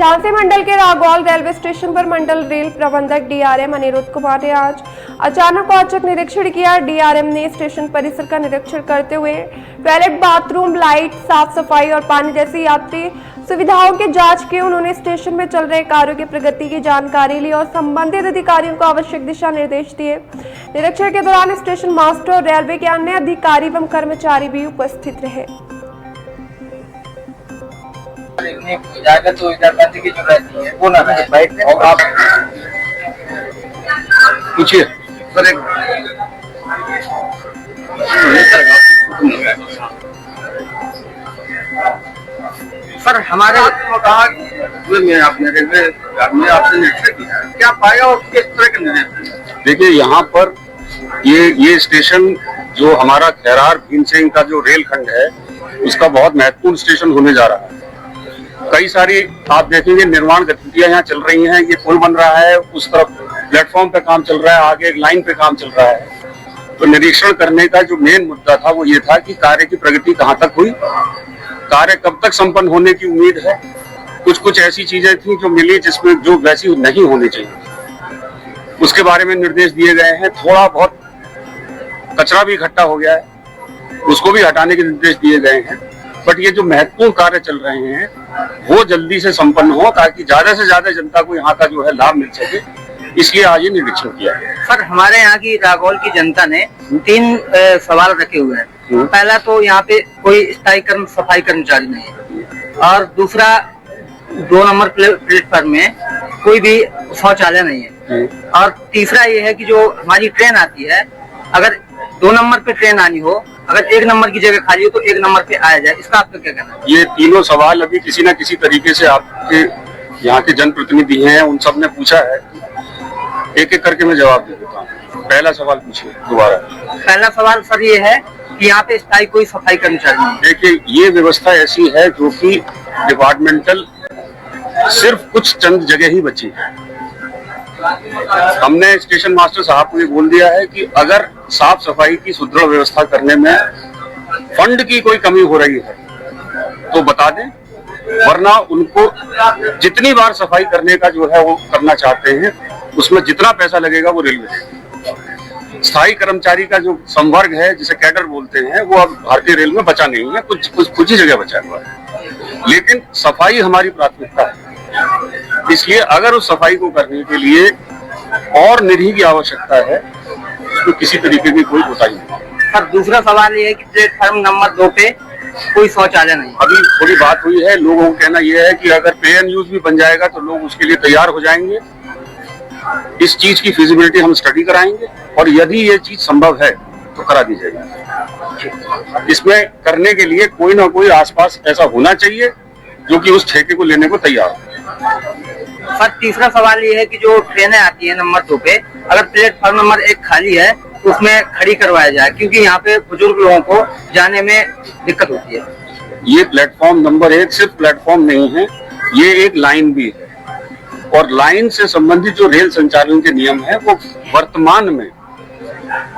झांसी मंडल के रागौल railway station पर मंडल rail प्रबंधक डीआरएम अनिरुद्ध कुमार ने आज अचानक औचक निरीक्षण किया। डीआरएम ने स्टेशन परिसर का निरीक्षण करते हुए टॉयलेट, बाथरूम, लाइट, साफ सफाई और पानी जैसी यात्री सुविधाओं की जांच की। उन्होंने स्टेशन में चल रहे कार्यों की प्रगति की जानकारी ली और संबंधित अधिकारियों को आवश्यक दिशा निर्देश दिए। निरीक्षण के दौरान स्टेशन मास्टर और रेलवे के अन्य अधिकारी एवं कर्मचारी भी उपस्थित रहे। जाकर तो इधर बंद की जो रहती है वो ना रहे बाइक में। और आप पूछिए सर हमारे कहा आपने रेलवे में आपने निरीक्षण किया, क्या पाया और किस तरह के निर्देश? देखिए, यहाँ पर ये स्टेशन जो हमारा खैरार भीम सिंह का जो रेल खंड है उसका बहुत महत्वपूर्ण स्टेशन होने जा रहा है। कई सारी आप देखेंगे निर्माण गतिविधियां यहाँ चल रही हैं। ये पुल बन रहा है, उस तरफ प्लेटफॉर्म पे काम चल रहा है, आगे एक लाइन पे काम चल रहा है। तो निरीक्षण करने का जो मेन मुद्दा था वो ये था कि कार्य की प्रगति कहाँ तक हुई, कार्य कब तक संपन्न होने की उम्मीद है। कुछ ऐसी चीजें थी जो मिली जिसमें जो वैसी नहीं होनी चाहिए, उसके बारे में निर्देश दिए गए हैं। थोड़ा बहुत कचरा भी इकट्ठा हो गया है, उसको भी हटाने के निर्देश दिए गए हैं। बट ये जो महत्वपूर्ण कार्य चल रहे हैं वो जल्दी से संपन्न हो ताकि ज्यादा से ज्यादा जनता को यहाँ का जो है लाभ मिल सके, इसलिए आज ये निरीक्षण किया है। सर हमारे यहाँ की रागौल की जनता ने 3 सवाल रखे हुए हैं। पहला तो यहाँ पे कोई स्थायी सफाई कर्मचारी नहीं है, और दूसरा 2 नंबर प्लेटफॉर्म में कोई भी शौचालय नहीं है, और तीसरा ये है कि जो हमारी ट्रेन आती है, अगर 2 नंबर पे ट्रेन आनी हो, अगर 1 नंबर की जगह खाली हो तो 1 नंबर पे आया जाए। इसका आपका क्या कहना है? ये तीनों सवाल अभी किसी न किसी तरीके से आपके यहाँ के जनप्रतिनिधि हैं, उन सब ने पूछा है। एक एक करके मैं जवाब दे देता हूँ। पहला सवाल पूछिए दोबारा। पहला सवाल सर ये है कि यहाँ पे स्थायी कोई सफाई कर्मचारी नहीं है। देखिए, ये व्यवस्था ऐसी है जो कि डिपार्टमेंटल सिर्फ कुछ चंद जगह ही बची है। हमने स्टेशन मास्टर साहब को ये बोल दिया है कि अगर साफ सफाई की सुदृढ़ व्यवस्था करने में फंड की कोई कमी हो रही है तो बता दें, वरना उनको जितनी बार सफाई करने का जो है वो करना चाहते हैं उसमें जितना पैसा लगेगा वो रेलवे देगी। स्थायी कर्मचारी का जो संवर्ग है जिसे कैडर बोलते हैं वो अब भारतीय रेल में बचा नहीं है, कुछ ही जगह बचा हुआ है। लेकिन सफाई हमारी प्राथमिकता है, इसलिए अगर उस सफाई को करने के लिए और निधि की आवश्यकता है तो किसी तरीके की कोई कोताही नहीं। सर दूसरा सवाल ये है कि प्लेटफॉर्म नंबर 2 पे कोई शौचालय नहीं। अभी थोड़ी बात हुई है, लोगों को कहना यह है कि अगर पे एंड यूज भी बन जाएगा तो लोग उसके लिए तैयार हो जाएंगे। इस चीज की फिजिबिलिटी हम स्टडी कराएंगे और यदि ये चीज संभव है तो करा दी जाएगी। इसमें करने के लिए कोई ना कोई आसपास ऐसा होना चाहिए जो कि उस ठेके को लेने को तैयार हो। सर तीसरा सवाल ये है कि जो ट्रेनें आती है नंबर 2 पे, अगर प्लेटफॉर्म नंबर 1 खाली है तो उसमें खड़ी करवाया जाए, क्योंकि यहाँ पे बुजुर्ग लोगों को जाने में दिक्कत होती है। ये प्लेटफॉर्म नंबर 1 सिर्फ प्लेटफॉर्म नहीं है, ये एक लाइन भी है, और लाइन से संबंधित जो रेल संचालन के नियम है वो वर्तमान में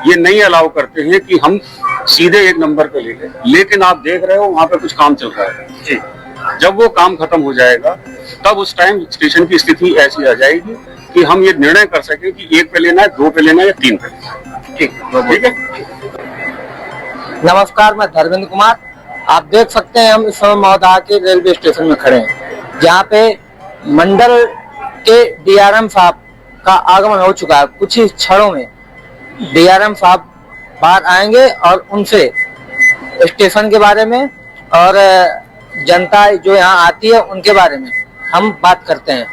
ये नहीं अलाउ करते हैं कि हम सीधे 1 नंबर पे ले लें। लेकिन आप देख रहे हो वहां पे कुछ काम चल रहा है जी। जब वो काम खत्म हो जाएगा तब उस टाइम स्टेशन की स्थिति ऐसी आ जाएगी कि हम ये निर्णय कर सके कि 1 पे लेना है, 2 पे लेना है या 3 पे। ठीक है। नमस्कार, मैं धर्मेंद्र कुमार। आप देख सकते हैं हम इस समय महोदय के रेलवे स्टेशन में खड़े हैं, जहाँ पे मंडल के डीआरएम साहब का आगमन हो चुका है। कुछ ही क्षणों में डीआरएम साहब बाहर आएंगे और उनसे स्टेशन के बारे में और जनता जो यहाँ आती है उनके बारे में हम बात करते हैं।